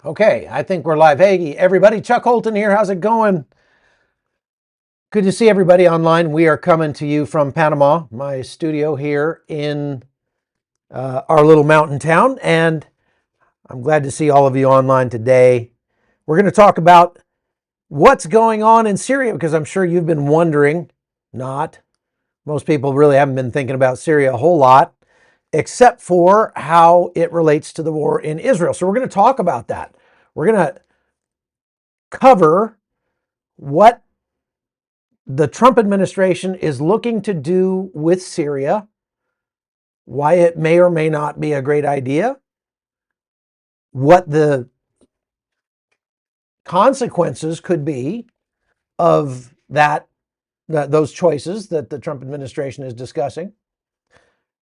Okay, I think we're live. Hey, everybody, Chuck Holton here. How's it going? Good to see everybody online. We are coming to you from Panama, my studio here in our little mountain town, and I'm glad to see all of you online today. We're going to talk about what's going on in Syria because I'm sure you've been wondering. Not. Most people really haven't been thinking about Syria a whole lot, except for how it relates to the war in Israel. So we're going to talk about that. We're going to cover what the Trump administration is looking to do with Syria, why it may or may not be a great idea, what the consequences could be of those choices that the Trump administration is discussing,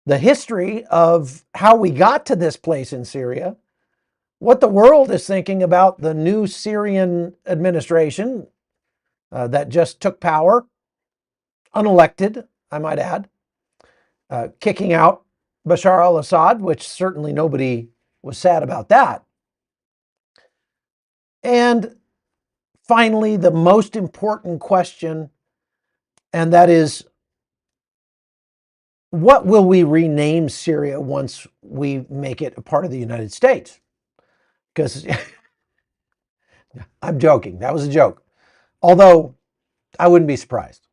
the history of how we got to this place in Syria, what the world is thinking about the new Syrian administration that just took power, unelected, I might add, kicking out Bashar al-Assad, which certainly nobody was sad about that. And finally, the most important question, and that is, what will we rename Syria once we make it a part of the United States? Because I'm joking. That was a joke. Although I wouldn't be surprised.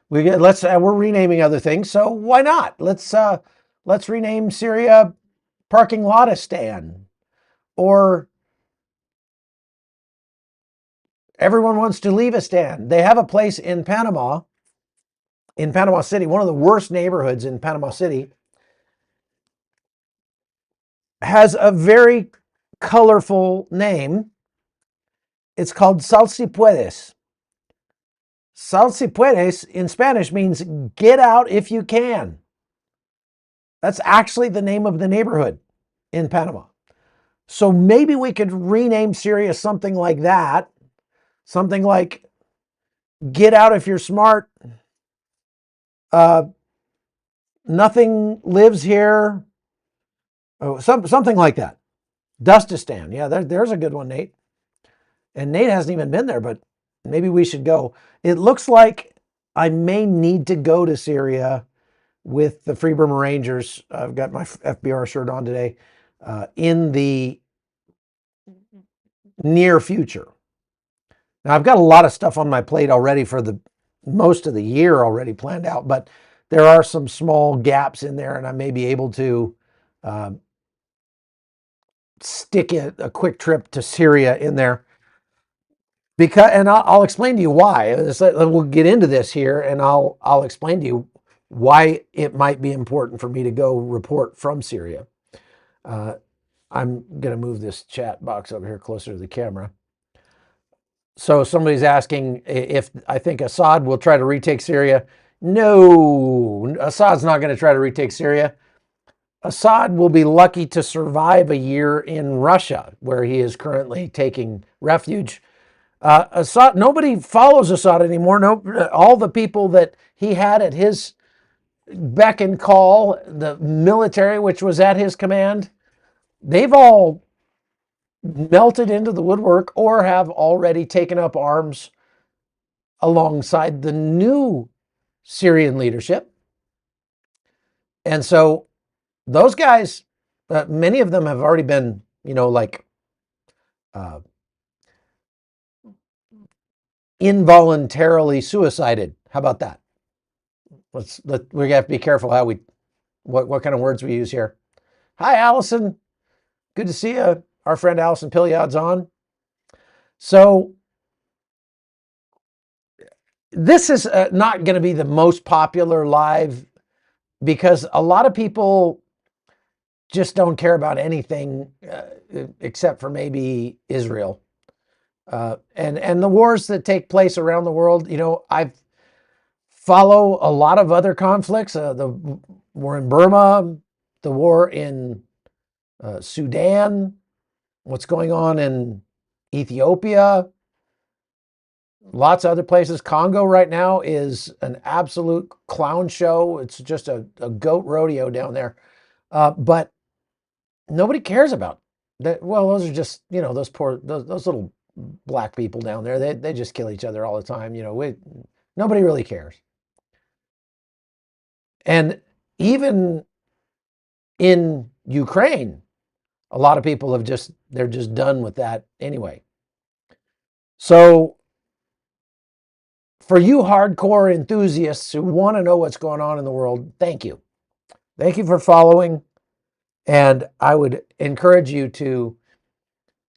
We're renaming other things, so why not? Let's rename Syria Parking Lotistan, or Everyone Wants to Leaveistan. They have a place in Panama City, one of the worst neighborhoods in Panama City, has a very colorful name. It's called Sal Si Puedes. Sal Si Puedes in Spanish means get out if you can. That's actually the name of the neighborhood in Panama. So maybe we could rename Syria something like that. Something like get out if you're smart. Nothing lives here. Oh, something like that. Dustistan. Yeah, there's a good one, Nate. And Nate hasn't even been there, but maybe we should go. It looks like I may need to go to Syria with the Free Burma Rangers. I've got my FBR shirt on today, in the near future. Now, I've got a lot of stuff on my plate already for the most of the year already planned out, but there are some small gaps in there, and I may be able to stick a quick trip to Syria in there. And I'll explain to you why. We'll get into this here, and I'll explain to you why it might be important for me to go report from Syria. I'm going to move this chat box over here closer to the camera. So somebody's asking if I think Assad will try to retake Syria. No, Assad's not going to try to retake Syria. Assad will be lucky to survive a year in Russia, where he is currently taking refuge. Assad, nobody follows Assad anymore. No, all the people that he had at his beck and call, the military which was at his command, they've all melted into the woodwork or have already taken up arms alongside the new Syrian leadership. And so those guys, many of them have already been, involuntarily suicided. How about that? We have to be careful what kind of words we use here. Hi, Allison. Good to see you. Our friend Allison Pilliard's on. So this is not going to be the most popular live because a lot of people just don't care about anything except for maybe Israel. And the wars that take place around the world. I follow a lot of other conflicts, the war in Burma, the war in Sudan, what's going on in Ethiopia, lots of other places. Congo right now is an absolute clown show. It's just a goat rodeo down there. But nobody cares about Well, those are just, those poor, those little black people down there. They just kill each other all the time. Nobody really cares. And even in Ukraine, a lot of people they're just done with that anyway. So for you hardcore enthusiasts who want to know what's going on in the world, thank you. Thank you for following. And I would encourage you to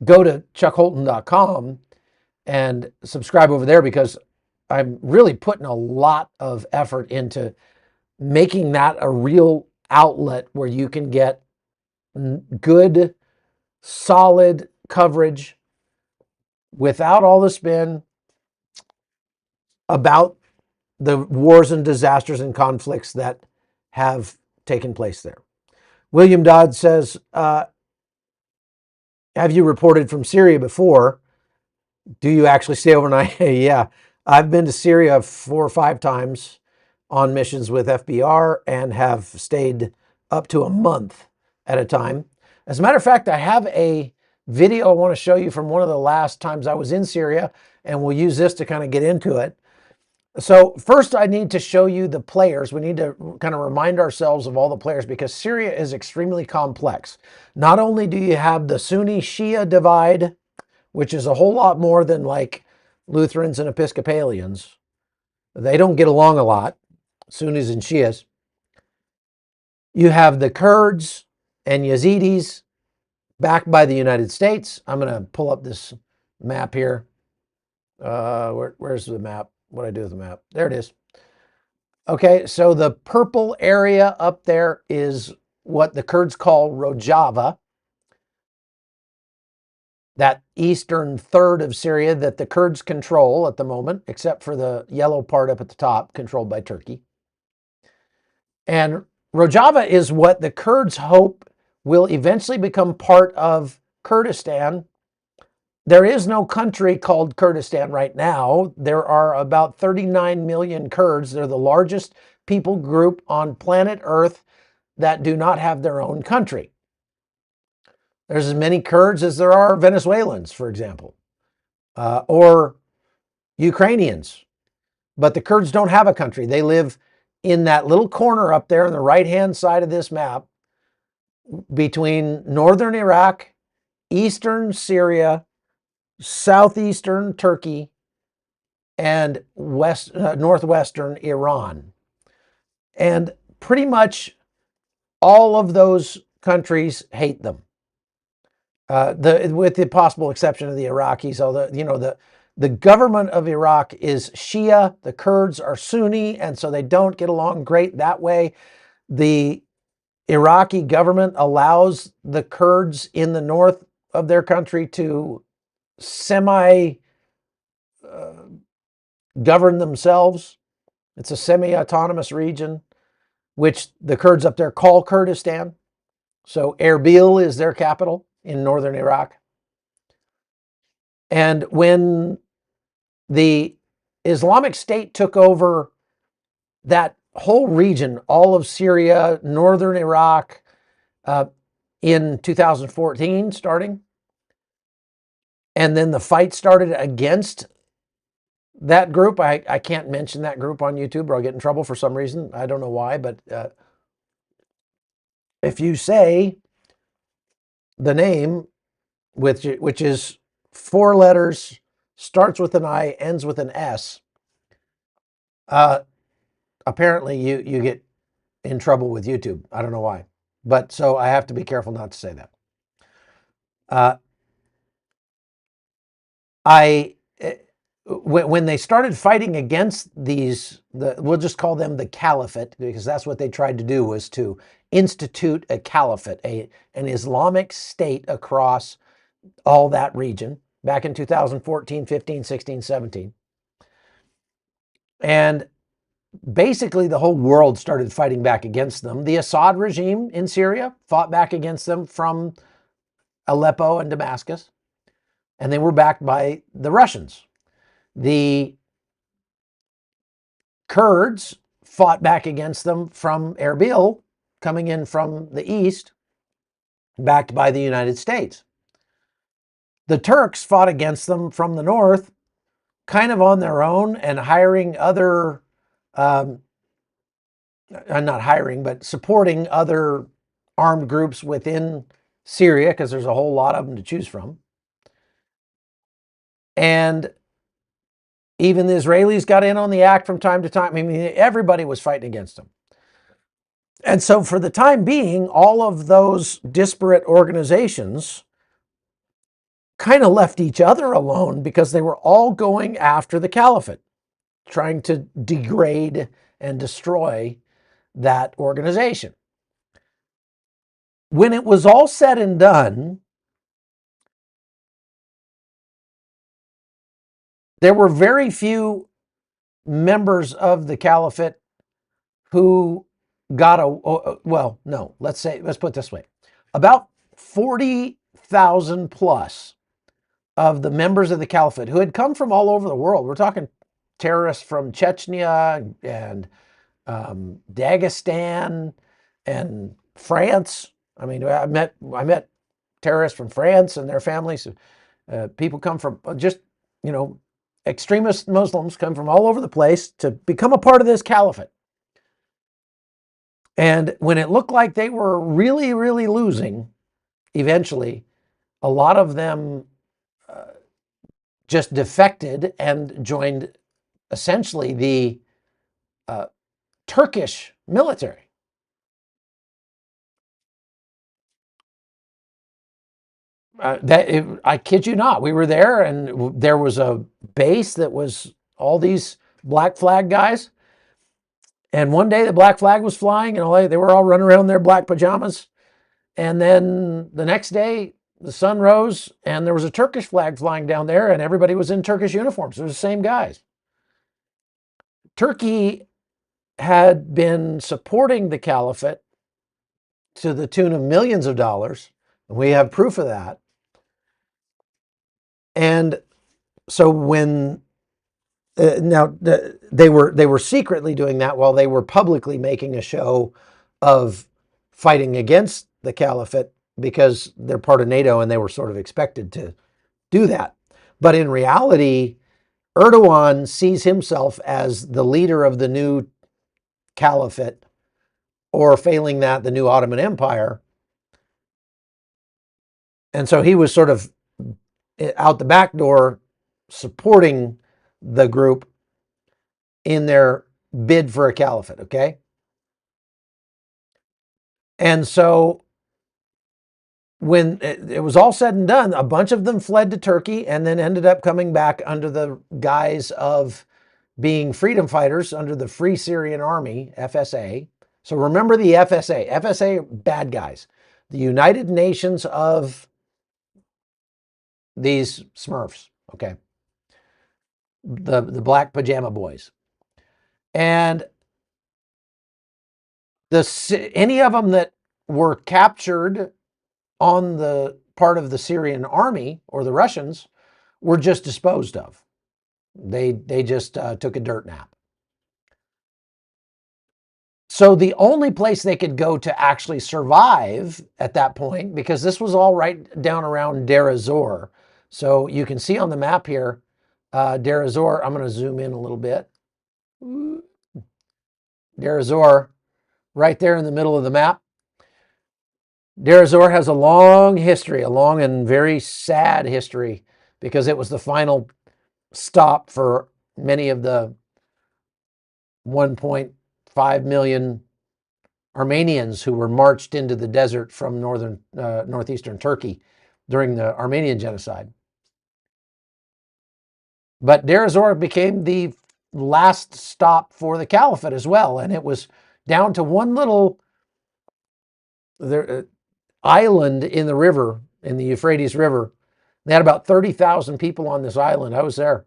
go to chuckholton.com and subscribe over there, because I'm really putting a lot of effort into making that a real outlet where you can get good, solid coverage without all the spin about the wars and disasters and conflicts that have taken place there. William Dodd says, have you reported from Syria before? Do you actually stay overnight? Yeah, I've been to Syria 4 or 5 times on missions with FBR and have stayed up to a month at a time. As a matter of fact, I have a video I want to show you from one of the last times I was in Syria, and we'll use this to kind of get into it. So first I need to show you the players. We need to kind of remind ourselves of all the players, because Syria is extremely complex. Not only do you have the Sunni-Shia divide, which is a whole lot more than like Lutherans and Episcopalians. They don't get along a lot, Sunnis and Shias. You have the Kurds and Yazidis backed by the United States. I'm going to pull up this map here. Where's the map? What do I do with the map? There it is. Okay, so the purple area up there is what the Kurds call Rojava, that eastern third of Syria that the Kurds control at the moment, except for the yellow part up at the top, controlled by Turkey. And Rojava is what the Kurds hope will eventually become part of Kurdistan. There is no country called Kurdistan right now. There are about 39 million Kurds. They're the largest people group on planet Earth that do not have their own country. There's as many Kurds as there are Venezuelans, for example, or Ukrainians. But the Kurds don't have a country. They live in that little corner up there on the right-hand side of this map between northern Iraq, eastern Syria, southeastern Turkey, and northwestern Iran. And pretty much all of those countries hate them. With the possible exception of the Iraqis, although, the government of Iraq is Shia, the Kurds are Sunni, and so they don't get along great that way. The Iraqi government allows the Kurds in the north of their country to semi-govern themselves. It's a semi-autonomous region, which the Kurds up there call Kurdistan. So Erbil is their capital in northern Iraq. And when the Islamic State took over that whole region, all of Syria, northern Iraq, in 2014 starting, and then the fight started against that group. I can't mention that group on YouTube or I'll get in trouble for some reason. I don't know why, but if you say the name, which is 4 letters, starts with an I, ends with an S, apparently you get in trouble with YouTube. I don't know why. But so I have to be careful not to say that. When they started fighting against we'll just call them the Caliphate, because that's what they tried to do, was to institute a caliphate, an Islamic state across all that region back in 2014, 15, 16, 17. And basically the whole world started fighting back against them. The Assad regime in Syria fought back against them from Aleppo and Damascus, and they were backed by the Russians. The Kurds fought back against them from Erbil, coming in from the east, backed by the United States. The Turks fought against them from the north, kind of on their own, and hiring other, not hiring, but supporting other armed groups within Syria, because there's a whole lot of them to choose from. And even the Israelis got in on the act from time to time. I mean, everybody was fighting against them. And so for the time being, all of those disparate organizations kind of left each other alone because they were all going after the Caliphate, trying to degrade and destroy that organization. When it was all said and done, there were very few members of the Caliphate who got well, no, let's put it this way. About 40,000 plus of the members of the Caliphate who had come from all over the world. We're talking terrorists from Chechnya and Dagestan and France. I mean, I met terrorists from France and their families. People come from just, extremist Muslims come from all over the place to become a part of this caliphate. And when it looked like they were really, really losing, eventually, a lot of them just defected and joined essentially the Turkish military. I kid you not, we were there, and there was a base that was all these black flag guys. And one day the black flag was flying, and they were all running around in their black pajamas. And then the next day, the sun rose, and there was a Turkish flag flying down there, and everybody was in Turkish uniforms. It was the same guys. Turkey had been supporting the caliphate to the tune of millions of dollars. We have proof of that. And so when they were secretly doing that while they were publicly making a show of fighting against the caliphate because they're part of NATO and they were sort of expected to do that. But in reality, Erdogan sees himself as the leader of the new caliphate, or failing that, the new Ottoman Empire. And so he was sort of out the back door supporting the group in their bid for a caliphate, okay? And so when it was all said and done, a bunch of them fled to Turkey and then ended up coming back under the guise of being freedom fighters under the Free Syrian Army, FSA. So remember the FSA. FSA, bad guys. The United Nations of these Smurfs, okay? The black pajama boys. And any of them that were captured on the part of the Syrian army or the Russians were just disposed of. They just took a dirt nap. So the only place they could go to actually survive at that point, because this was all right down around Deir ez-Zor. So you can see on the map here, Deir ez-Zor, I'm going to zoom in a little bit. Deir ez-Zor, right there in the middle of the map. Deir ez-Zor has a long history, a long and very sad history, because it was the final stop for many of the 1.5 million Armenians who were marched into the desert from northeastern Turkey during the Armenian genocide. But Deir ez-Zor became the last stop for the caliphate as well, and it was down to one little island in the river, in the Euphrates River. They had about 30,000 people on this island. I was there.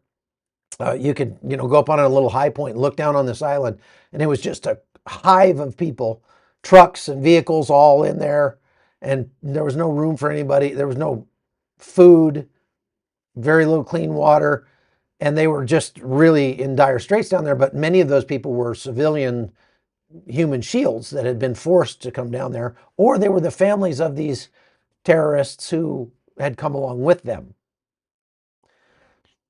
You could, go up on a little high point and look down on this island, and it was just a hive of people, trucks and vehicles all in there, and there was no room for anybody. There was no food, very little clean water, and they were just really in dire straits down there. But many of those people were civilian human shields that had been forced to come down there, or they were the families of these terrorists who had come along with them.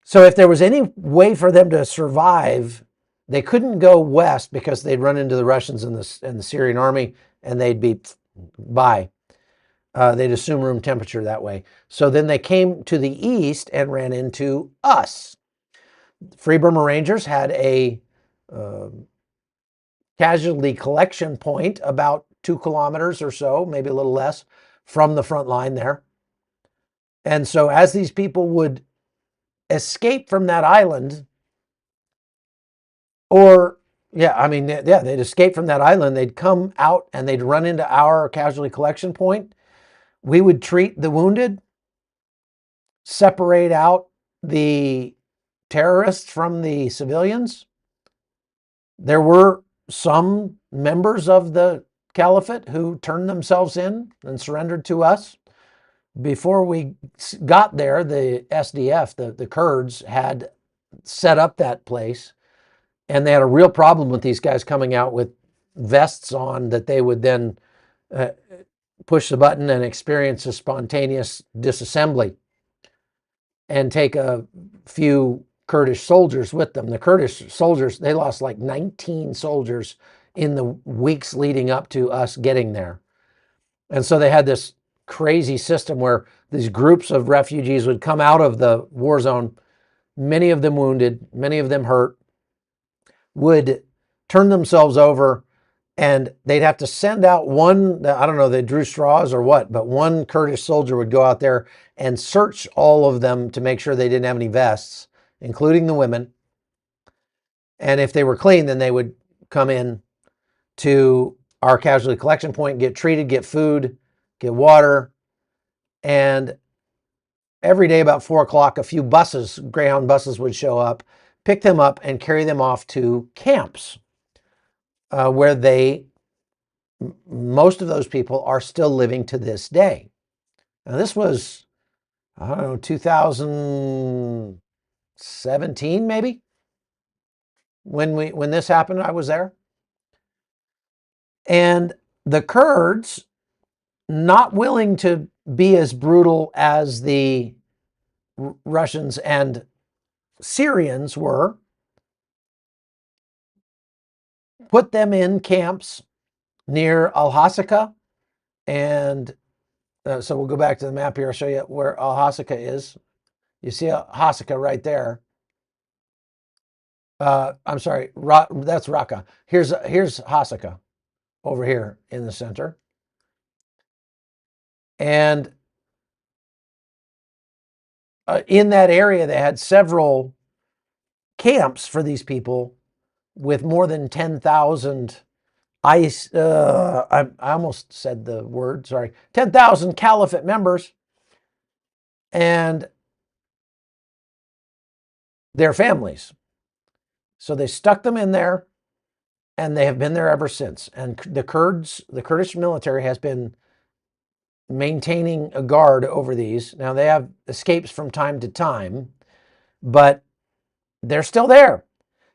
So if there was any way for them to survive, they couldn't go west because they'd run into the Russians and the Syrian army, and they'd be by. They'd assume room temperature that way. So then they came to the east and ran into us. Free Burma Rangers had a casualty collection point about 2 kilometers or so, maybe a little less, from the front line there. And so as these people would escape from that island, or they'd escape from that island, they'd come out and they'd run into our casualty collection point. We would treat the wounded, separate out the terrorists from the civilians. There were some members of the Caliphate who turned themselves in and surrendered to us. Before we got there, the SDF, the Kurds, had set up that place, and they had a real problem with these guys coming out with vests on that they would then push the button and experience a spontaneous disassembly and take a few Kurdish soldiers with them. The Kurdish soldiers, they lost like 19 soldiers in the weeks leading up to us getting there. And so they had this crazy system where these groups of refugees would come out of the war zone, many of them wounded, many of them hurt, would turn themselves over, and they'd have to send out one, I don't know, they drew straws or what, but one Kurdish soldier would go out there and search all of them to make sure they didn't have any vests, including the women. And if they were clean, then they would come in to our casualty collection point, get treated, get food, get water. And every day about 4 o'clock, a few buses, Greyhound buses, would show up, pick them up, and carry them off to camps where most of those people are still living to this day. Now, this was, I don't know, 2017 maybe, when this happened. I was there. And the Kurds, not willing to be as brutal as the Russians and Syrians were, put them in camps near Al-Hasaka. And so we'll go back to the map here. I'll show you where Al-Hasaka is. You see Al-Hasaka right there. I'm sorry, that's Raqqa. Here's Hasaka over here in the center. And in that area, they had several camps for these people with more than 10,000 I almost said the word, sorry, 10,000 Caliphate members and their families. So they stuck them in there, and they have been there ever since. And the Kurdish military has been maintaining a guard over these. Now, they have escapes from time to time, but they're still there.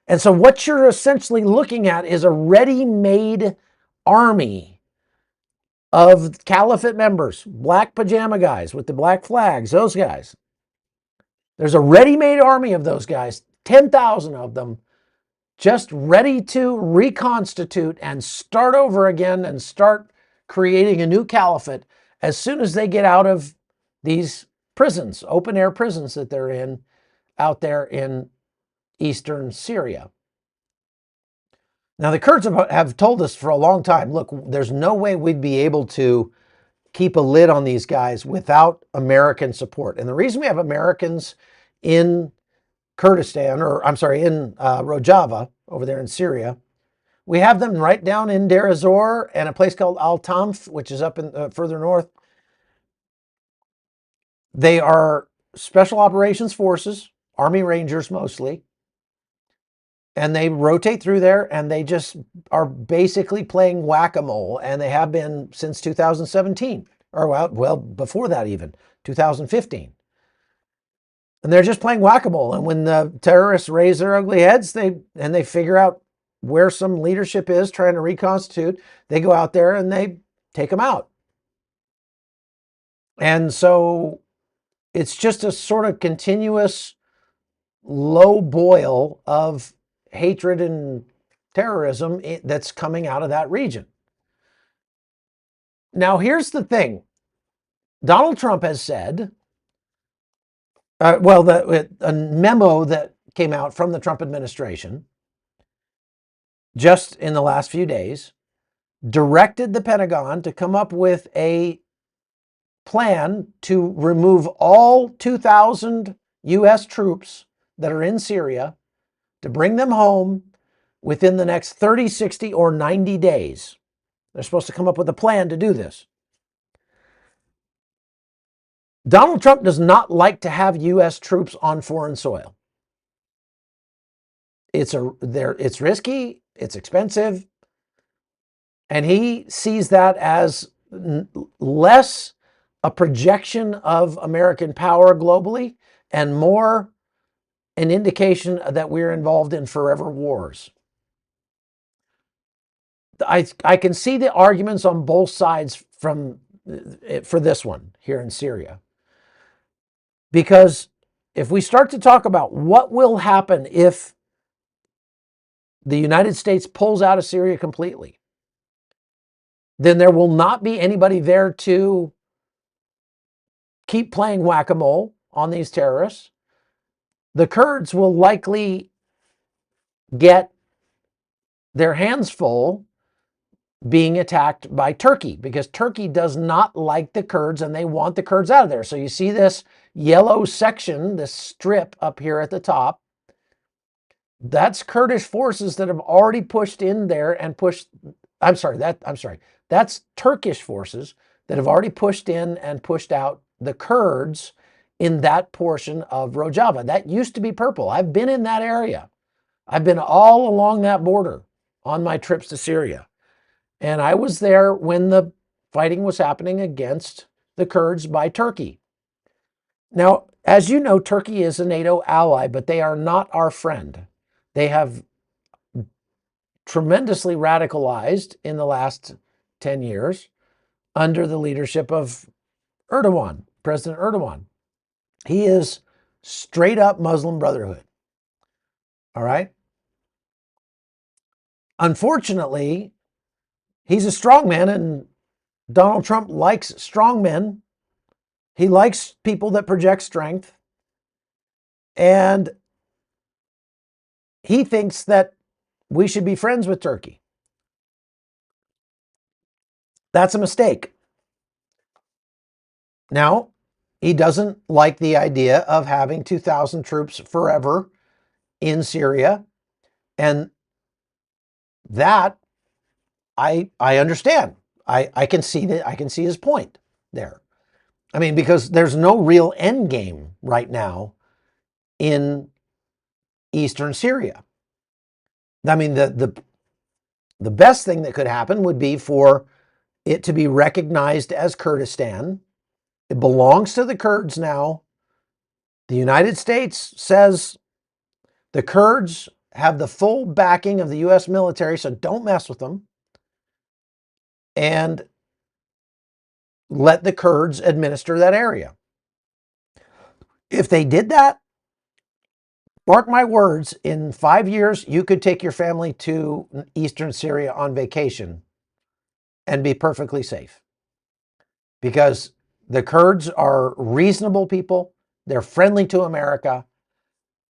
And so what you're essentially looking at is a ready-made army of Caliphate members, black pajama guys with the black flags, those guys. There's a ready-made army of those guys, 10,000 of them, just ready to reconstitute and start over again and start creating a new caliphate as soon as they get out of these prisons, open-air prisons that they're in out there in eastern Syria. Now, the Kurds have told us for a long time, look, there's no way we'd be able to keep a lid on these guys without American support. And the reason we have Americans in Kurdistan, or I'm sorry, in Rojava, over there in Syria, we have them right down in Deir ez-Zor and a place called Al-Tamf, which is up in further north. They are special operations forces, Army Rangers mostly, and they rotate through there, and they just are basically playing whack-a-mole, and they have been since 2017, or well, before that even, 2015. And they're just playing whack-a-mole. And when the terrorists raise their ugly heads, they figure out where some leadership is trying to reconstitute, they go out there and they take them out. And so it's just a sort of continuous low boil of hatred and terrorism that's coming out of that region. Now, here's the thing. Donald Trump has said, a memo that came out from the Trump administration just in the last few days directed the Pentagon to come up with a plan to remove all 2,000 U.S. troops that are in Syria, to bring them home within the next 30, 60, or 90 days. They're supposed to come up with a plan to do this. Donald Trump does not like to have U.S. troops on foreign soil. It's risky, it's expensive, and he sees that as less a projection of American power globally and more an indication that we're involved in forever wars. I can see the arguments on both sides for this one here in Syria. Because if we start to talk about what will happen if the United States pulls out of Syria completely, then there will not be anybody there to keep playing whack-a-mole on these terrorists. The Kurds will likely get their hands full being attacked by Turkey, because Turkey does not like the Kurds and they want the Kurds out of there. So you see this yellow section, this strip up here at the top. That's Kurdish forces that have already pushed in there and that's Turkish forces that have already pushed in and pushed out the Kurds in that portion of Rojava. That used to be purple. I've been in that area. I've been all along that border on my trips to Syria. And I was there when the fighting was happening against the Kurds by Turkey. Now, as you know, Turkey is a NATO ally, but they are not our friend. They have tremendously radicalized in the last 10 years under the leadership of Erdogan, President Erdogan. He is straight up Muslim Brotherhood. All right? Unfortunately, he's a strong man, and Donald Trump likes strong men. He likes people that project strength. And he thinks that we should be friends with Turkey. That's a mistake. Now, he doesn't like the idea of having 2,000 troops forever in Syria. And that I understand. I can see that. I can see his point there. I mean, because there's no real end game right now in eastern Syria. I mean, the best thing that could happen would be for it to be recognized as Kurdistan. It belongs to the Kurds now. The United States says the Kurds have the full backing of the U.S. military, so don't mess with them. And let the Kurds administer that area. If they did that, mark my words, in 5 years, you could take your family to eastern Syria on vacation and be perfectly safe. Because the Kurds are reasonable people. They're friendly to America.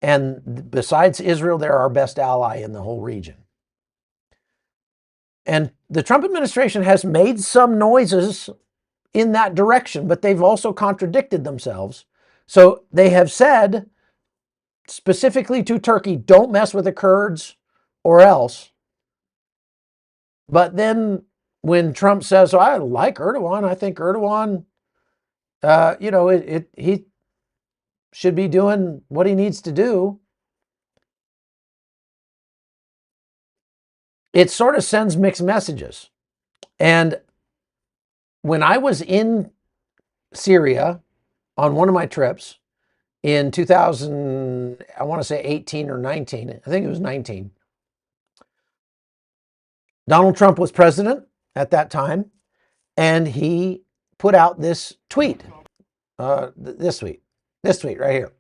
And besides Israel, they're our best ally in the whole region. And the Trump administration has made some noises in that direction, but they've also contradicted themselves. So they have said specifically to Turkey, don't mess with the Kurds or else. But when Trump says, oh, I like Erdogan, I think Erdogan, he should be doing what he needs to do, it sort of sends mixed messages. And when I was in Syria on one of my trips in 2000, I want to say 18 or 19, I think it was 19, Donald Trump was president at that time, and he put out this tweet, this tweet right here.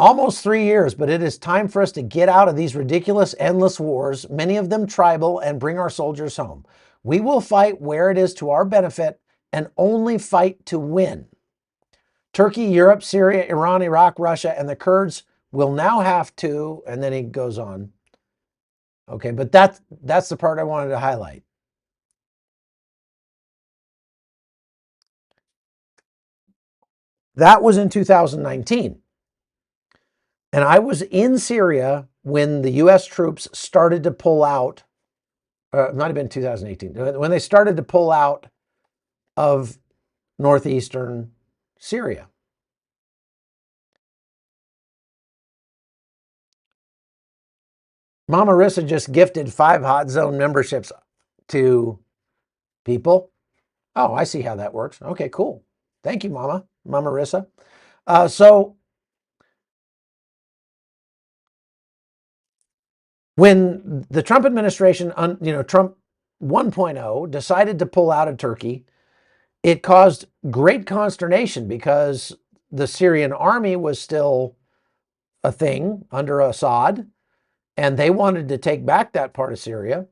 Almost 3 years, but it is time for us to get out of these ridiculous, endless wars, many of them tribal, and bring our soldiers home. We will fight where it is to our benefit and only fight to win. Turkey, Europe, Syria, Iran, Iraq, Russia, and the Kurds will now have to, and then he goes on. Okay, but that's the part I wanted to highlight. That was in 2019. And I was in Syria when the U.S. troops started to pull out, might have been 2018, when they started to pull out of northeastern Syria. Mama Rissa just gifted 5 Hot Zone memberships to people. Oh, I see how that works. Okay, cool. Thank you, Mama Rissa. So when the Trump administration, Trump 1.0 decided to pull out of Turkey, it caused great consternation because the Syrian army was still a thing under Assad, and they wanted to take back that part of Syria.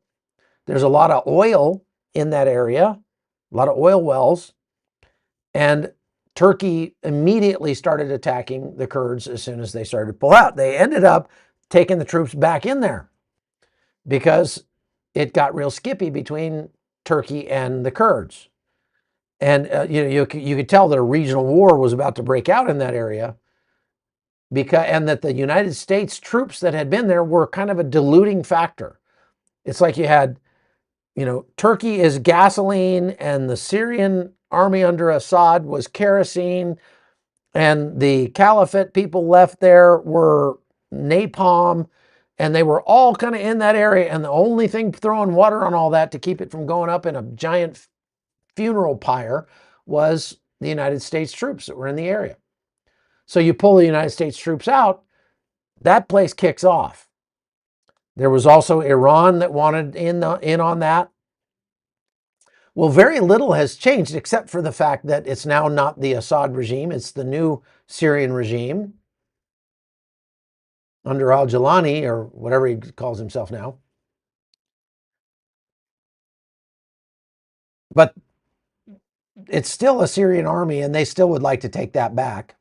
There's a lot of oil in that area, a lot of oil wells, and Turkey immediately started attacking the Kurds as soon as they started to pull out. They ended up taking the troops back in there because it got real skippy between Turkey and the Kurds. And you could tell that a regional war was about to break out in that area, and that the United States troops that had been there were kind of a diluting factor. It's like you had, Turkey is gasoline, and the Syrian army under Assad was kerosene, and the Caliphate people left there were napalm, and they were all kind of in that area. And the only thing throwing water on all that to keep it from going up in a giant funeral pyre was the United States troops that were in the area. So you pull the United States troops out, that place kicks off. There was also Iran that wanted in on that. Well, very little has changed except for the fact that it's now not the Assad regime, it's the new Syrian regime under al-Jilani, or whatever he calls himself now. But it's still a Syrian army, and they still would like to take that back.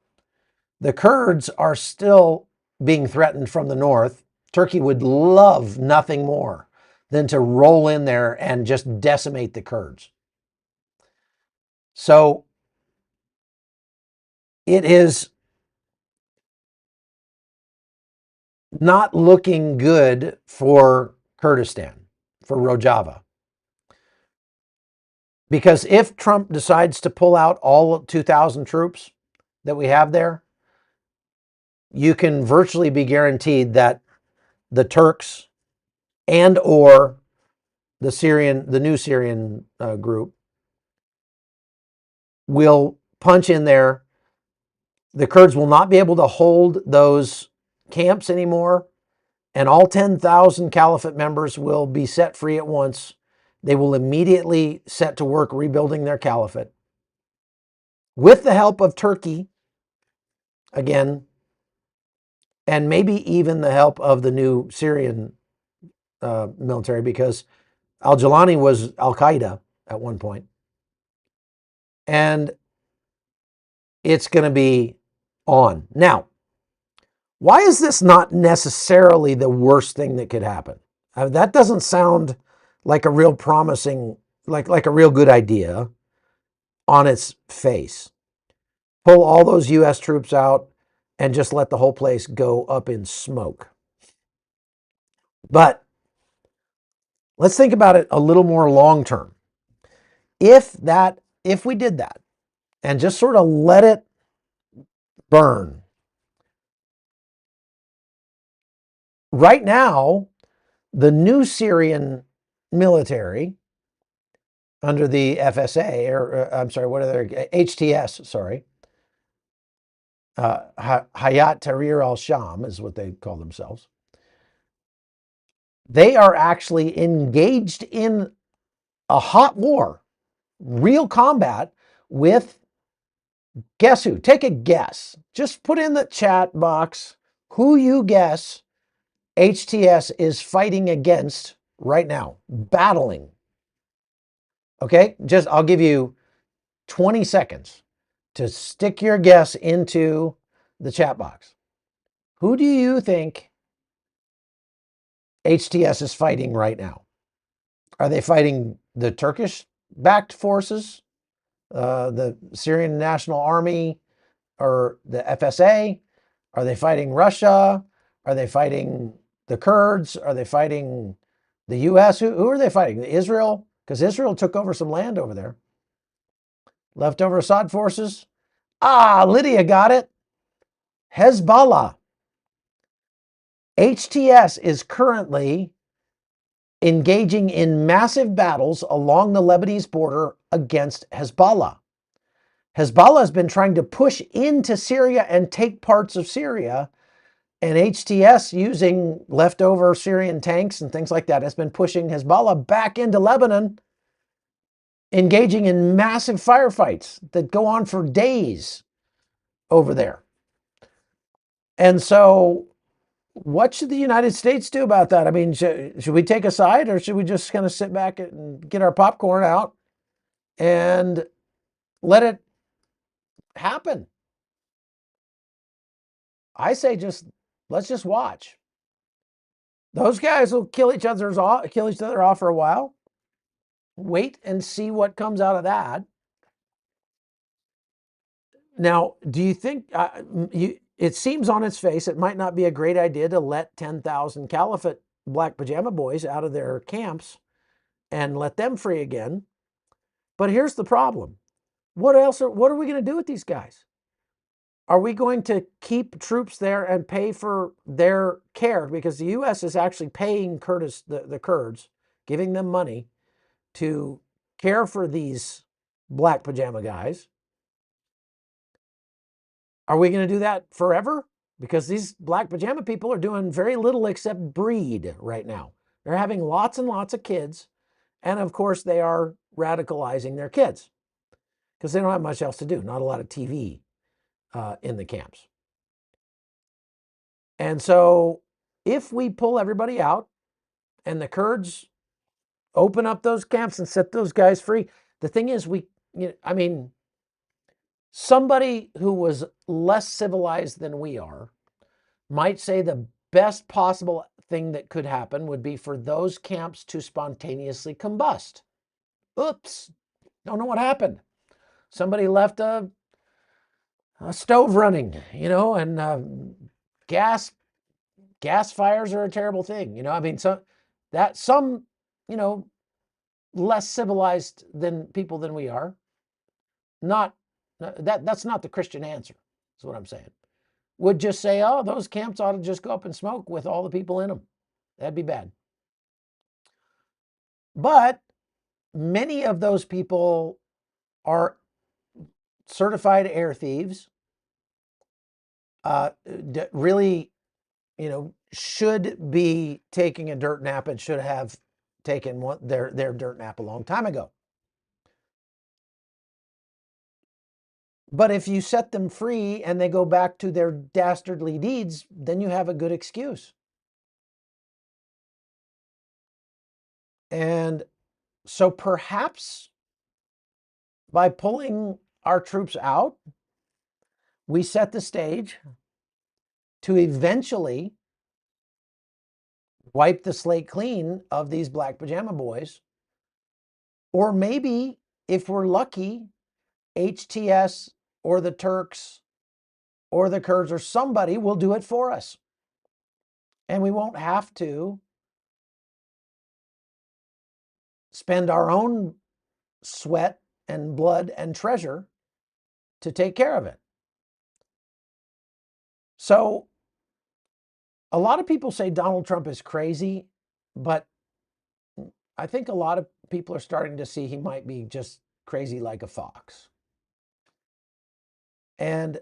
The Kurds are still being threatened from the north. Turkey would love nothing more than to roll in there and just decimate the Kurds. So it is not looking good for Kurdistan, for Rojava. Because if Trump decides to pull out all 2,000 troops that we have there, you can virtually be guaranteed that the Turks and or the new Syrian group will punch in there. The Kurds will not be able to hold those camps anymore, and all 10,000 Caliphate members will be set free at once. They will immediately set to work rebuilding their caliphate with the help of Turkey, again, and maybe even the help of the new Syrian military, because al-Jilani was al-Qaeda at one point. And it's going to be on. Now, why is this not necessarily the worst thing that could happen? That doesn't sound like a real promising, like a real good idea on its face. Pull all those U.S. troops out and just let the whole place go up in smoke. But let's think about it a little more long term. If we did that and just sort of let it burn, right now, the new Syrian military under the FSA, or I'm sorry, what are they? HTS, sorry. Hayat Tahrir al-Sham is what they call themselves. They are actually engaged in a hot war, real combat with, guess who? Take a guess. Just put in the chat box Who you guess HTS is fighting against right now, battling? Okay, just I'll give you 20 seconds to stick your guess into the chat box. Who do you think HTS is fighting right now? Are they fighting the Turkish-backed forces, the Syrian National Army, or the FSA? Are they fighting Russia? Are they fighting the Kurds? Are they fighting the U.S.? Who are they fighting? Israel? Because Israel took over some land over there. Leftover Assad forces? Ah, Lydia got it. Hezbollah. HTS is currently engaging in massive battles along the Lebanese border against Hezbollah. Hezbollah has been trying to push into Syria and take parts of Syria, and HTS, using leftover Syrian tanks and things like that, has been pushing Hezbollah back into Lebanon, engaging in massive firefights that go on for days over there. And so what should the United States do about that? I mean, should we take a side, or should we just kind of sit back and get our popcorn out and let it happen? I say let's just watch. Those guys will kill each other off for a while. Wait and see what comes out of that. Now, do you think it seems on its face it might not be a great idea to let 10,000 Caliphate black pajama boys out of their camps and let them free again? But here's the problem. What are we going to do with these guys? Are we going to keep troops there and pay for their care? Because the U.S. is actually paying the Kurds, giving them money to care for these black pajama guys. Are we going to do that forever? Because these black pajama people are doing very little except breed right now. They're having lots and lots of kids. And of course, they are radicalizing their kids because they don't have much else to do. Not a lot of TV in the camps. And so if we pull everybody out and the Kurds open up those camps and set those guys free, the thing is, somebody who was less civilized than we are might say the best possible thing that could happen would be for those camps to spontaneously combust. Oops, don't know what happened. Somebody left a stove running, and gas fires are a terrible thing. Some less civilized people than we are, that's not the Christian answer, is what I'm saying. Would just say, oh, those camps ought to just go up in smoke with all the people in them. That'd be bad. But many of those people are certified air thieves, really, should be taking a dirt nap and should have taken their dirt nap a long time ago. But if you set them free and they go back to their dastardly deeds, then you have a good excuse. And so perhaps by pulling our troops out, we set the stage to eventually wipe the slate clean of these black pajama boys. Or maybe, if we're lucky, HTS or the Turks or the Kurds or somebody will do it for us. And we won't have to spend our own sweat and blood and treasure to take care of it. So a lot of people say Donald Trump is crazy, but I think a lot of people are starting to see he might be just crazy like a fox. And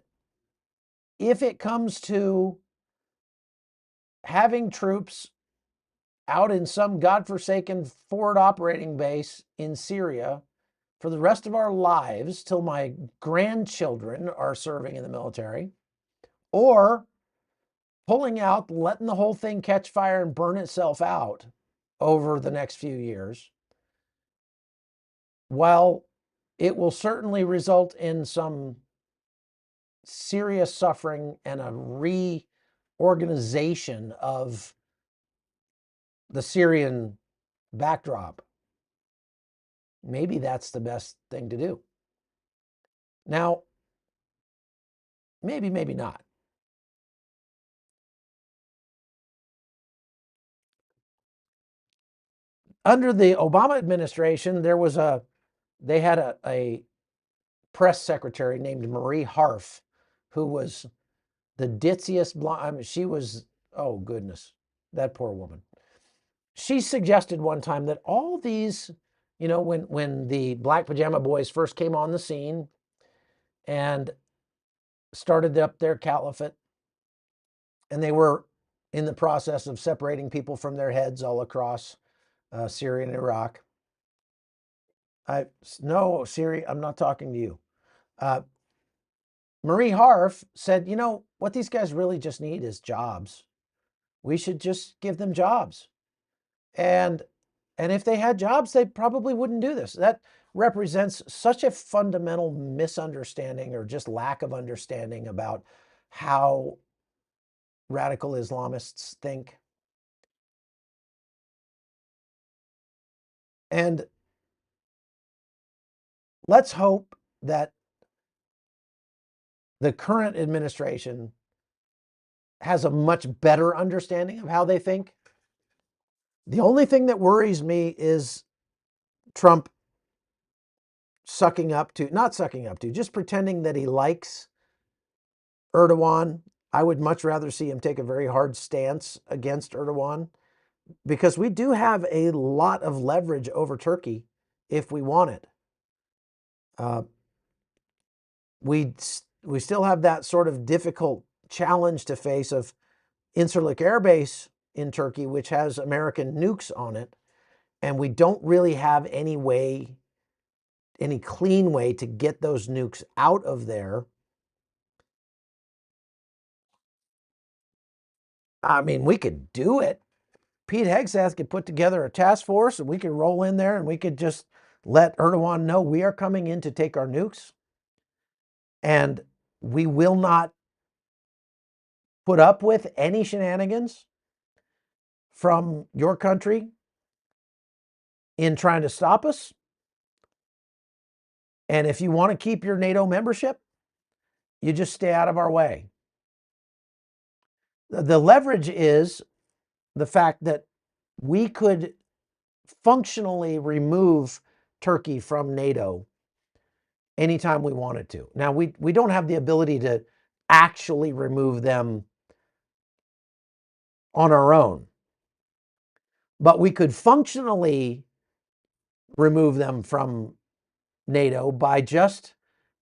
if it comes to having troops out in some godforsaken forward operating base in Syria for the rest of our lives till my grandchildren are serving in the military, or pulling out, letting the whole thing catch fire and burn itself out over the next few years, while it will certainly result in some serious suffering and a reorganization of the Syrian backdrop, maybe that's the best thing to do. Now, maybe not. Under the Obama administration, they had a press secretary named Marie Harf, who was the ditziest blonde. I mean, she was, oh goodness, that poor woman. She suggested one time that all these, when the Black Pajama Boys first came on the scene and started up their caliphate, and they were in the process of separating people from their heads all across Syria and Iraq. No, Syria, I'm not talking to you. Marie Harf said, what these guys really just need is jobs. We should just give them jobs. And if they had jobs, they probably wouldn't do this. That represents such a fundamental misunderstanding or just lack of understanding about how radical Islamists think. And let's hope that the current administration has a much better understanding of how they think. The only thing that worries me is Trump not sucking up to, just pretending that he likes Erdogan. I would much rather see him take a very hard stance against Erdogan, because we do have a lot of leverage over Turkey if we want it. We still have that sort of difficult challenge to face of Incirlik Air Base in Turkey, which has American nukes on it, and we don't really have any clean way to get those nukes out of there. I mean, we could do it. Pete Hegseth could put together a task force and we could roll in there and we could just let Erdogan know we are coming in to take our nukes. And we will not put up with any shenanigans from your country in trying to stop us. And if you want to keep your NATO membership, you just stay out of our way. The leverage is the fact that we could functionally remove Turkey from NATO anytime we wanted to. Now, we don't have the ability to actually remove them on our own, but we could functionally remove them from NATO by just,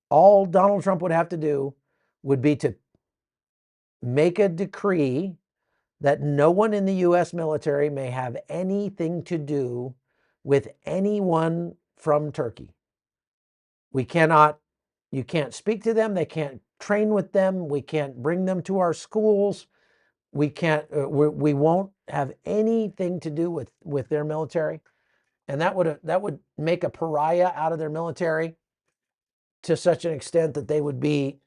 all Donald Trump would have to do would be to make a decree that no one in the U.S. military may have anything to do with anyone from Turkey. You can't speak to them. They can't train with them. We can't bring them to our schools. We won't have anything to do with their military. And that would make a pariah out of their military to such an extent that they would be,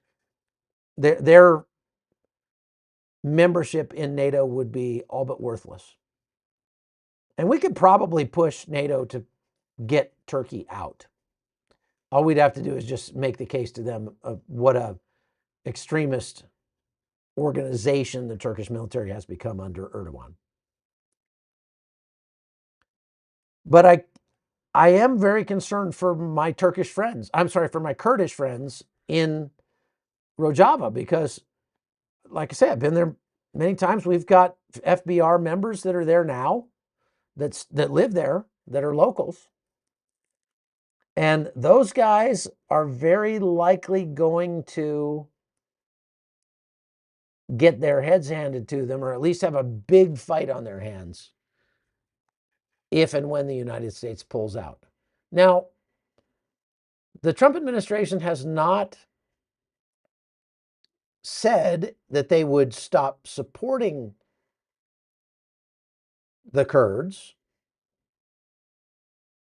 their membership in NATO would be all but worthless. And we could probably push NATO to get Turkey out. All we'd have to do is just make the case to them of what a extremist organization the Turkish military has become under Erdogan. But I am very concerned for my Kurdish friends in Rojava, because, like I said, I've been there many times. We've got FBR members that are there now, that live there, that are locals. And those guys are very likely going to get their heads handed to them, or at least have a big fight on their hands if and when the United States pulls out. Now, the Trump administration has not said that they would stop supporting the Kurds.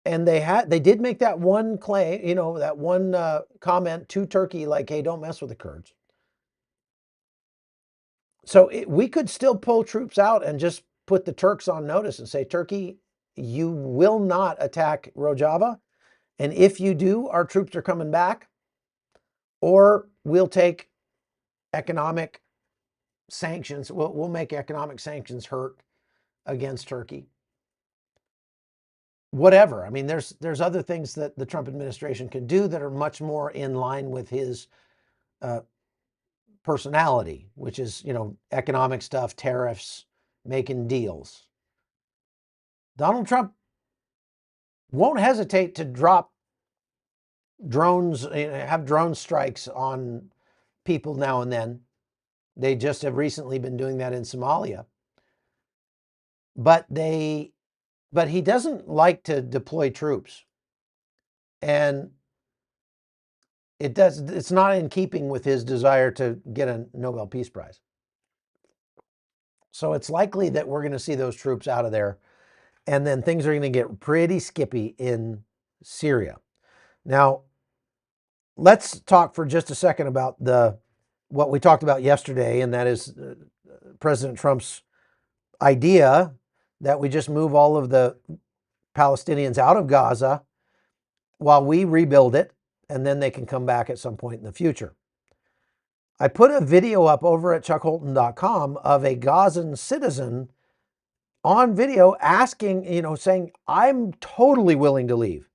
And they did make that one claim, that one comment to Turkey, like, hey, don't mess with the Kurds. So we could still pull troops out and just put the Turks on notice and say, Turkey, you will not attack Rojava. And if you do, our troops are coming back, or we'll take economic sanctions. We'll make economic sanctions hurt against Turkey. Whatever. I mean, there's other things that the Trump administration can do that are much more in line with his personality, which is, economic stuff, tariffs, making deals. Donald Trump won't hesitate to drop drones, have drone strikes on people now and then. They just have recently been doing that in Somalia. But he doesn't like to deploy troops. And it's not in keeping with his desire to get a Nobel Peace Prize. So it's likely that we're going to see those troops out of there. And then things are going to get pretty skippy in Syria. Now, let's talk for just a second about what we talked about yesterday, and that is President Trump's idea that we just move all of the Palestinians out of Gaza while we rebuild it, and then they can come back at some point in the future. I put a video up over at chuckholton.com of a Gazan citizen on video asking, saying, I'm totally willing to leave.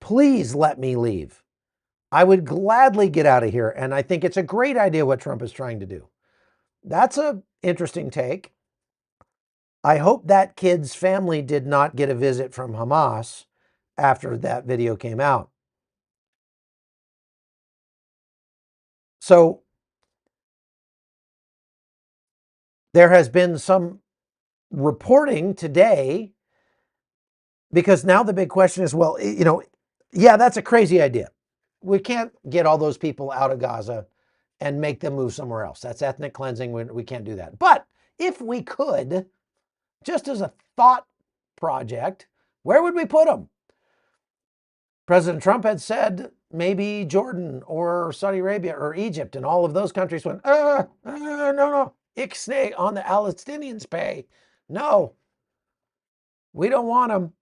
Please let me leave. I would gladly get out of here. And I think it's a great idea what Trump is trying to do. That's an interesting take. I hope that kid's family did not get a visit from Hamas after that video came out. So there has been some reporting today, because now the big question is, well, yeah, that's a crazy idea. We can't get all those people out of Gaza and make them move somewhere else. That's ethnic cleansing. We can't do that. But if we could, just as a thought project, where would we put them? President Trump had said maybe Jordan or Saudi Arabia or Egypt, and all of those countries went, no, ixnay on the Palestinians pay. No, we don't want them.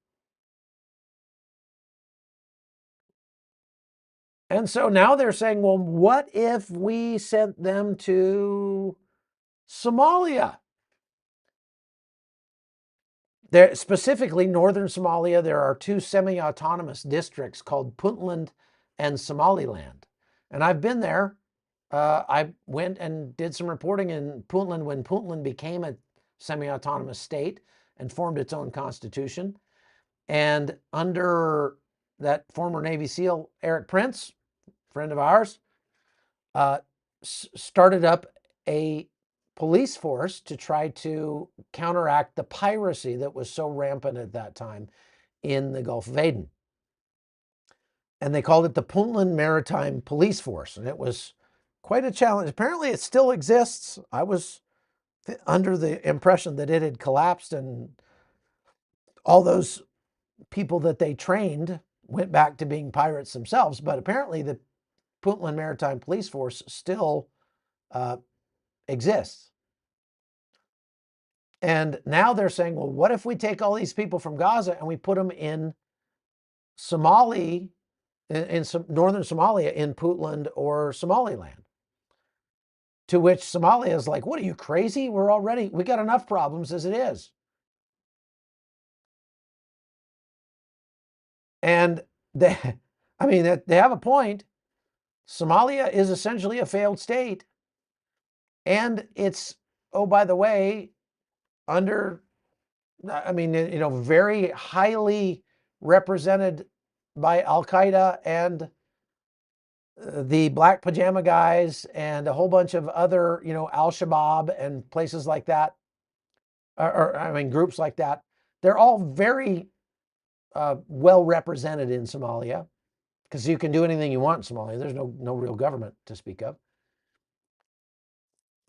And so now they're saying, well, what if we sent them to Somalia? There, specifically northern Somalia, there are two semi-autonomous districts called Puntland and Somaliland. And I've been there. I went and did some reporting in Puntland when Puntland became a semi-autonomous state and formed its own constitution. And under that former Navy SEAL, Eric Prince, friend of ours, started up a police force to try to counteract the piracy that was so rampant at that time in the Gulf of Aden. And they called it the Puntland Maritime Police Force. And it was quite a challenge. Apparently it still exists. I was under the impression that it had collapsed and all those people that they trained went back to being pirates themselves. But apparently the Puntland Maritime Police Force still exists. And now they're saying, well, what if we take all these people from Gaza and we put them in Somali, in some northern Somalia, in Puntland or Somaliland? To which Somalia is like, what are you, crazy? We got enough problems as it is. And they have a point. Somalia is essentially a failed state. And it's, oh, by the way, very highly represented by Al-Qaeda and the Black Pajama Guys and a whole bunch of other, Al-Shabaab and places like that, groups like that. They're all very well represented in Somalia, because you can do anything you want in Somalia. There's no real government to speak of.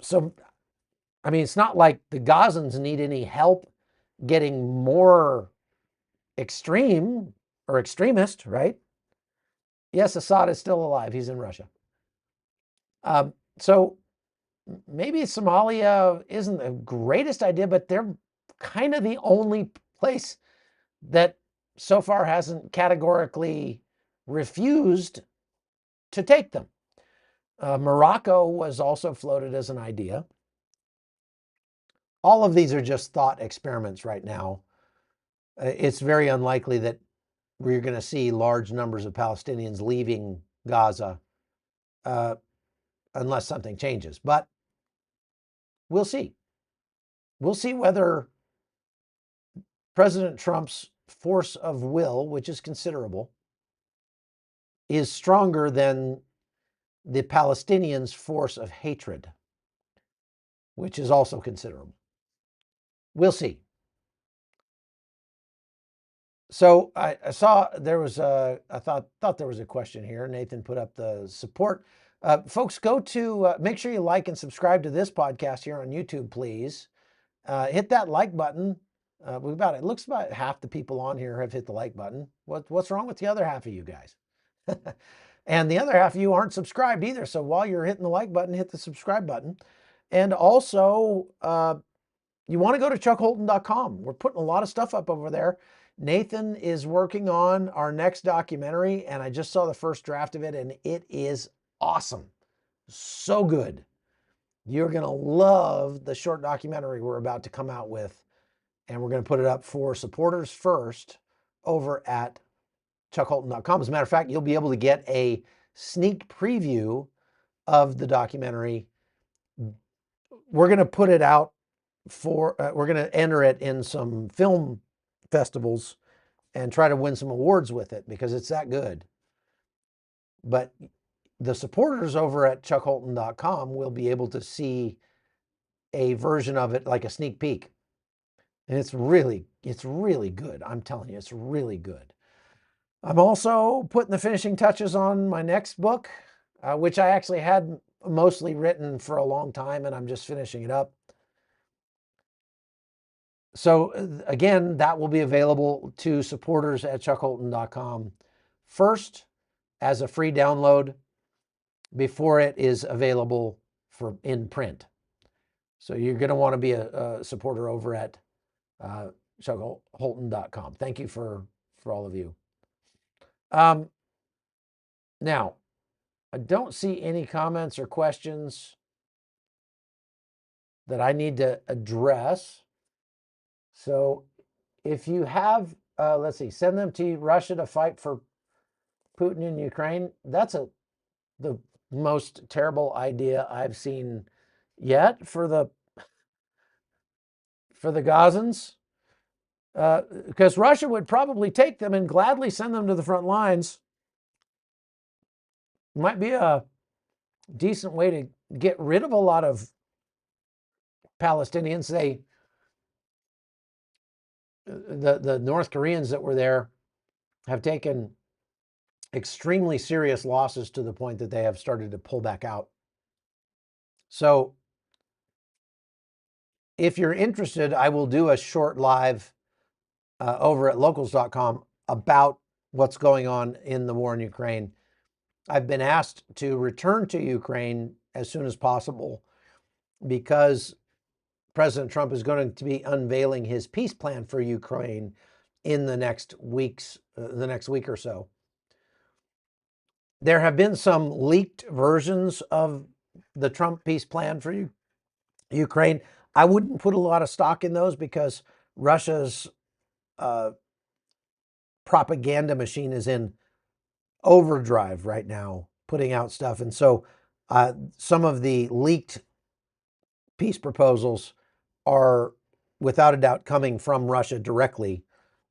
So, I mean, it's not like the Gazans need any help getting more extreme or extremist, right? Yes, Assad is still alive. He's in Russia. So maybe Somalia isn't the greatest idea, but they're kind of the only place that so far hasn't categorically refused to take them. Morocco was also floated as an idea. All of these are just thought experiments right now. It's very unlikely that we're going to see large numbers of Palestinians leaving Gaza unless something changes. But we'll see. We'll see whether President Trump's force of will, which is considerable, is stronger than the Palestinians' force of hatred, which is also considerable. We'll see. So I saw there was I thought there was a question here. Nathan put up the support. Folks, go to make sure you like and subscribe to this podcast here on YouTube, please. Hit that like button. It looks about half the people on here have hit the like button. What's wrong with the other half of you guys? And the other half of you aren't subscribed either. So while you're hitting the like button, hit the subscribe button. And also, you want to go to chuckholton.com. We're putting a lot of stuff up over there. Nathan is working on our next documentary, and I just saw the first draft of it, and it is awesome. So good. You're going to love the short documentary we're about to come out with, and we're going to put it up for supporters first over at chuckholton.com. As a matter of fact, you'll be able to get a sneak preview of the documentary. We're going to put it out we're going to enter it in some film festivals and try to win some awards with it because it's that good. But the supporters over at chuckholton.com will be able to see a version of it, like a sneak peek. And it's really good. I'm telling you, it's really good. I'm also putting the finishing touches on my next book, which I actually had mostly written for a long time, and I'm just finishing it up. So again, that will be available to supporters at chuckholton.com first as a free download before it is available in print. So you're going to want to be a supporter over at chuckholton.com. Thank you for all of you. Now, I don't see any comments or questions that I need to address. So if you have, let's see, send them to Russia to fight for Putin in Ukraine. That's the most terrible idea I've seen yet for the Gazans, because Russia would probably take them and gladly send them to the front lines. Might be a decent way to get rid of a lot of Palestinians. The North Koreans that were there have taken extremely serious losses to the point that they have started to pull back out. So if you're interested, I will do a short live over at locals.com about what's going on in the war in Ukraine. I've been asked to return to Ukraine as soon as possible because President Trump is going to be unveiling his peace plan for Ukraine in the next week or so. There have been some leaked versions of the Trump peace plan for Ukraine. I wouldn't put a lot of stock in those because Russia's propaganda machine is in overdrive right now, putting out stuff. And so some of the leaked peace proposals are without a doubt coming from Russia directly,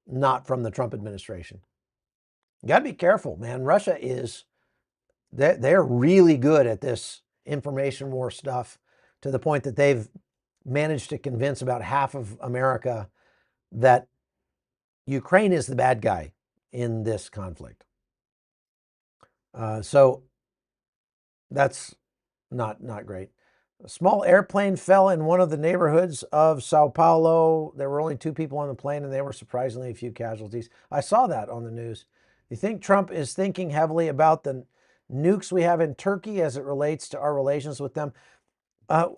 not from the Trump administration. You got to be careful, man. Russia they're really good at this information war stuff to the point that they've managed to convince about half of America that Ukraine is the bad guy in this conflict. So that's not great. A small airplane fell in one of the neighborhoods of Sao Paulo. There were only 2 people on the plane, and there were surprisingly few casualties. I saw that on the news. You think Trump is thinking heavily about the nukes we have in Turkey as it relates to our relations with them? Uh,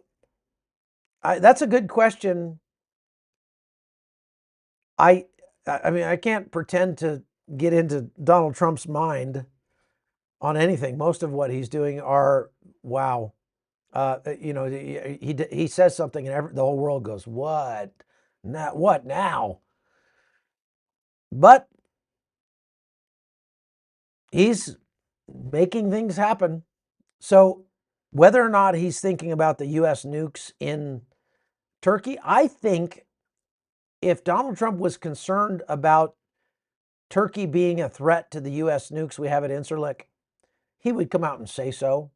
that's a good question. I, I mean, I can't pretend to get into Donald Trump's mind on anything. Most of what he's doing are wow. He says something and the whole world goes, "What? Now, what now?" But he's making things happen. So whether or not he's thinking about the U.S. nukes in Turkey, I think if Donald Trump was concerned about Turkey being a threat to the U.S. nukes we have at Incirlik, he would come out and say so.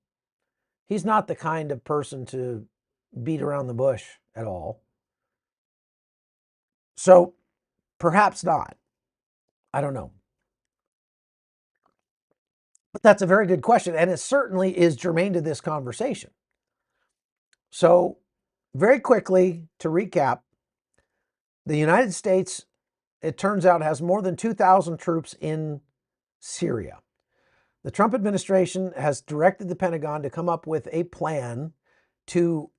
He's not the kind of person to beat around the bush at all. So perhaps not. I don't know. But that's a very good question. And it certainly is germane to this conversation. So, very quickly to recap, the United States, it turns out, has more than 2,000 troops in Syria. The Trump administration has directed the Pentagon to come up with a plan to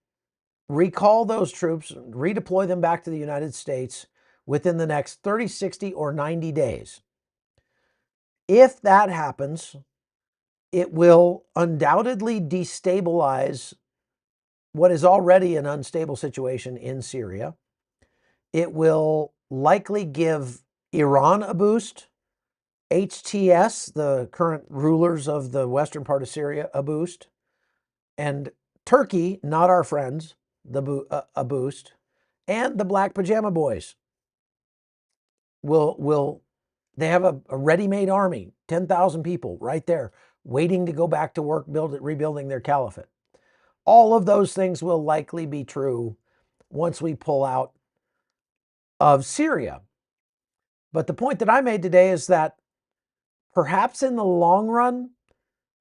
recall those troops, redeploy them back to the United States within the next 30, 60, or 90 days. If that happens, it will undoubtedly destabilize what is already an unstable situation in Syria. It will likely give Iran a boost, HTS, the current rulers of the western part of Syria, a boost, and Turkey, not our friends, a boost, and the Black Pajama Boys will they have a ready-made army, 10,000 people right there, waiting to go back to work, rebuilding their caliphate. All of those things will likely be true once we pull out of Syria. But the point that I made today is that perhaps in the long run,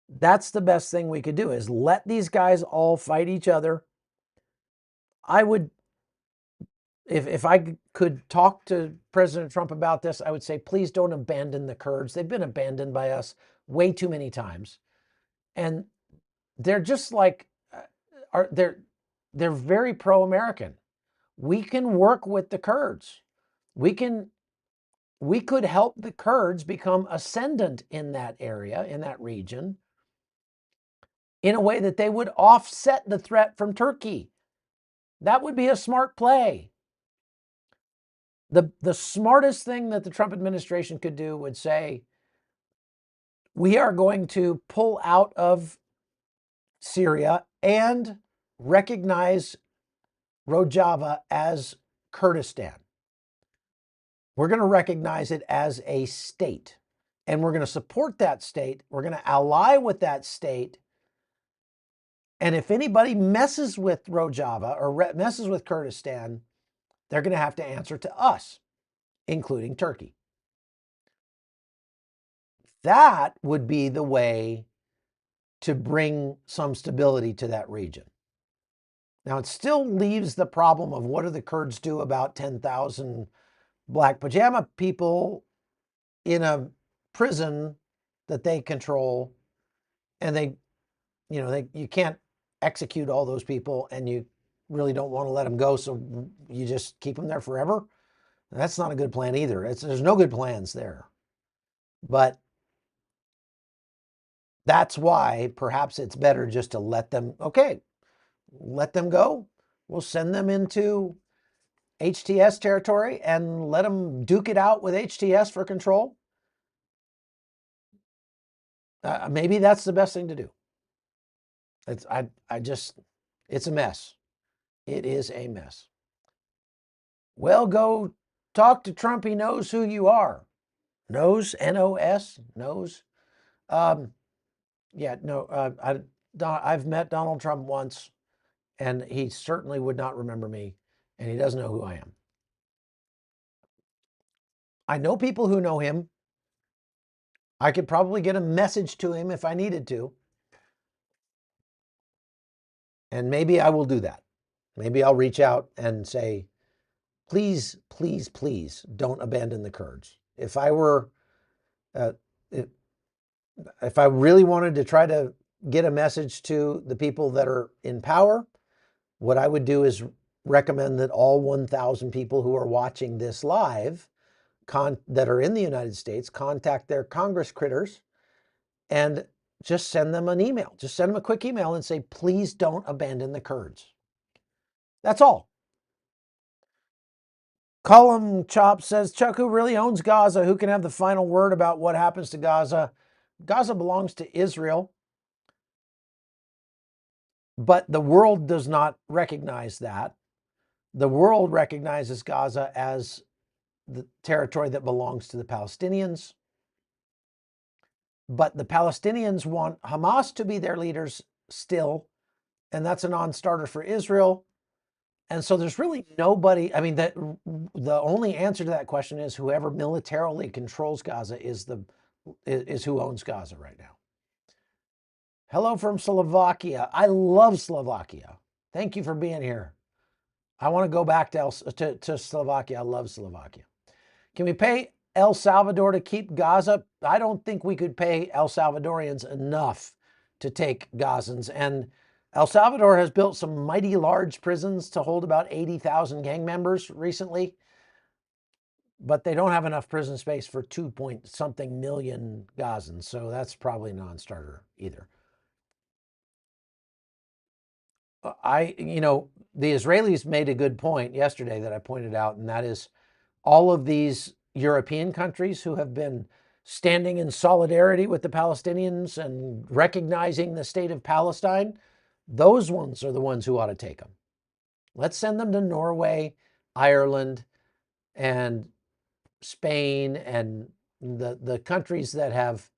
that's the best thing we could do is let these guys all fight each other. I would, if I could talk to President Trump about this, I would say, please don't abandon the Kurds. They've been abandoned by us way too many times. And they're just like, they're very pro-American. We can work with the Kurds. We could help the Kurds become ascendant in that area, in that region, in a way that they would offset the threat from Turkey. That would be a smart play. The smartest thing that the Trump administration could do would say, we are going to pull out of Syria and recognize Rojava as Kurdistan. We're going to recognize it as a state, and we're going to support that state. We're going to ally with that state. And if anybody messes with Rojava or messes with Kurdistan, they're going to have to answer to us, including Turkey. That would be the way to bring some stability to that region. Now, it still leaves the problem of what do the Kurds do about 10,000 black pajama people in a prison that they control, and you can't execute all those people, and you really don't want to let them go, so you just keep them there forever. That's not a good plan either. There's no good plans there. But that's why perhaps it's better just to let them go. We'll send them into HTS territory and let them duke it out with HTS for control. Maybe that's the best thing to do. It's a mess. It is a mess. Well, go talk to Trump. He knows who you are. Knows, N-O-S, knows. Yeah, no, I've met Donald Trump once, and he certainly would not remember me, and he doesn't know who I am. I know people who know him. I could probably get a message to him if I needed to. And maybe I will do that. Maybe I'll reach out and say, please, please, please don't abandon the Kurds. If I were, uh, if I really wanted to try to get a message to the people that are in power, what I would do is recommend that all 1,000 people who are watching this live that are in the United States contact their Congress critters and just send them an email. Just send them a quick email and say, please don't abandon the Kurds. That's all. Column Chop says, Chuck, who really owns Gaza? Who can have the final word about what happens to Gaza? Gaza belongs to Israel, but the world does not recognize that. The world recognizes Gaza as the territory that belongs to the Palestinians. But the Palestinians want Hamas to be their leaders still, and that's a non-starter for Israel. And so there's really nobody. I mean, the only answer to that question is whoever militarily controls Gaza is who owns Gaza right now. Hello from Slovakia. I love Slovakia. Thank you for being here. I want to go back to Slovakia. I love Slovakia. Can we pay El Salvador to keep Gaza? I don't think we could pay El Salvadorians enough to take Gazans. And El Salvador has built some mighty large prisons to hold about 80,000 gang members recently, but they don't have enough prison space for 2-point-something million Gazans. So that's probably a non-starter either. The Israelis made a good point yesterday that I pointed out, and that is all of these European countries who have been standing in solidarity with the Palestinians and recognizing the state of Palestine, those ones are the ones who ought to take them. Let's send them to Norway, Ireland, and Spain, and the countries that have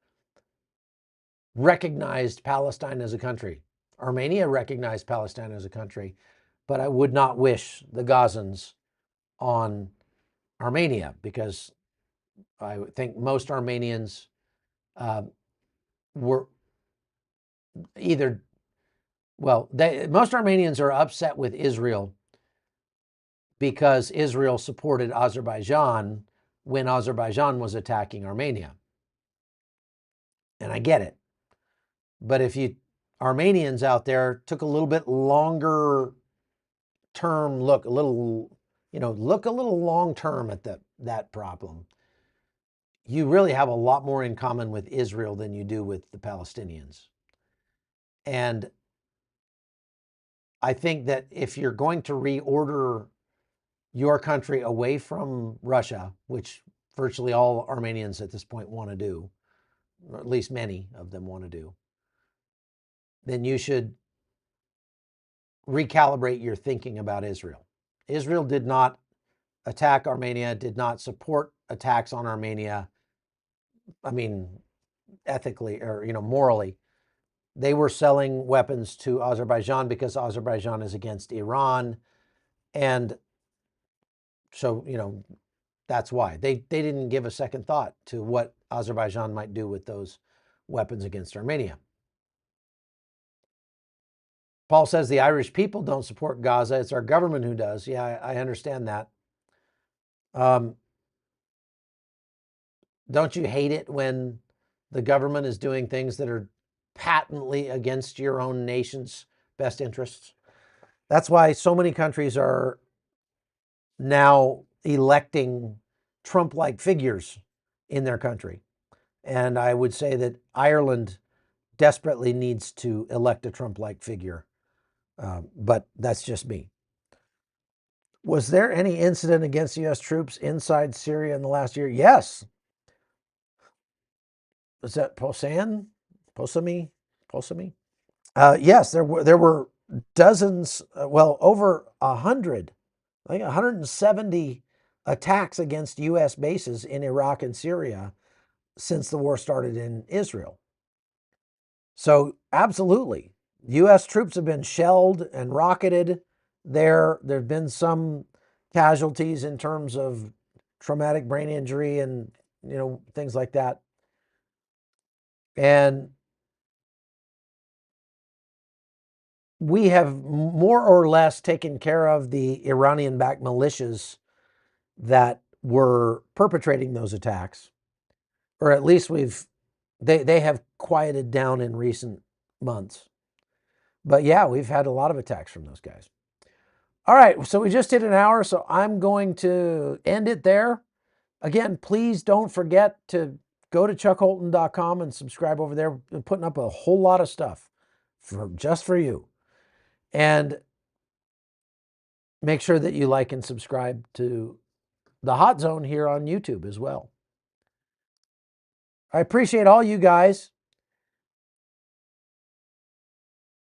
recognized Palestine as a country. Armenia recognized Palestine as a country, but I would not wish the Gazans on Armenia, because I think most Armenians were most Armenians are upset with Israel because Israel supported Azerbaijan when Azerbaijan was attacking Armenia. And I get it. But if Armenians out there took a little bit longer term look, look a little long term at that problem, you really have a lot more in common with Israel than you do with the Palestinians. And I think that if you're going to reorder your country away from Russia, which virtually all Armenians at this point want to do, or at least many of them want to do, then you should recalibrate your thinking about Israel. Israel did not attack Armenia, did not support attacks on Armenia. I mean, ethically or morally. They were selling weapons to Azerbaijan because Azerbaijan is against Iran. And so, that's why. They didn't give a second thought to what Azerbaijan might do with those weapons against Armenia. Paul says the Irish people don't support Gaza. It's our government who does. Yeah, I understand that. Don't you hate it when the government is doing things that are patently against your own nation's best interests? That's why so many countries are now electing Trump-like figures in their country. And I would say that Ireland desperately needs to elect a Trump-like figure. But that's just me. Was there any incident against U.S. troops inside Syria in the last year? Yes. Was that Posami? Yes, there were dozens, over 100, I think 170 attacks against U.S. bases in Iraq and Syria since the war started in Israel. So absolutely, U.S. troops have been shelled and rocketed there. There have been some casualties in terms of traumatic brain injury and things like that. And we have more or less taken care of the Iranian-backed militias that were perpetrating those attacks, or at least they have quieted down in recent months. But yeah, we've had a lot of attacks from those guys. All right, so we just hit an hour, so I'm going to end it there. Again, please don't forget to go to chuckholton.com and subscribe over there. We're putting up a whole lot of stuff just for you. And make sure that you like and subscribe to the Hot Zone here on YouTube as well. I appreciate all you guys.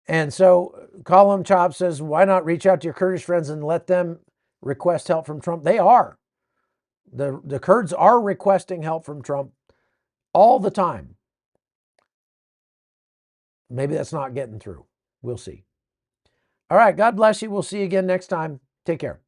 And so Column Chop says, why not reach out to your Kurdish friends and let them request help from Trump? They are. The Kurds are requesting help from Trump all the time. Maybe that's not getting through. We'll see. All right. God bless you. We'll see you again next time. Take care.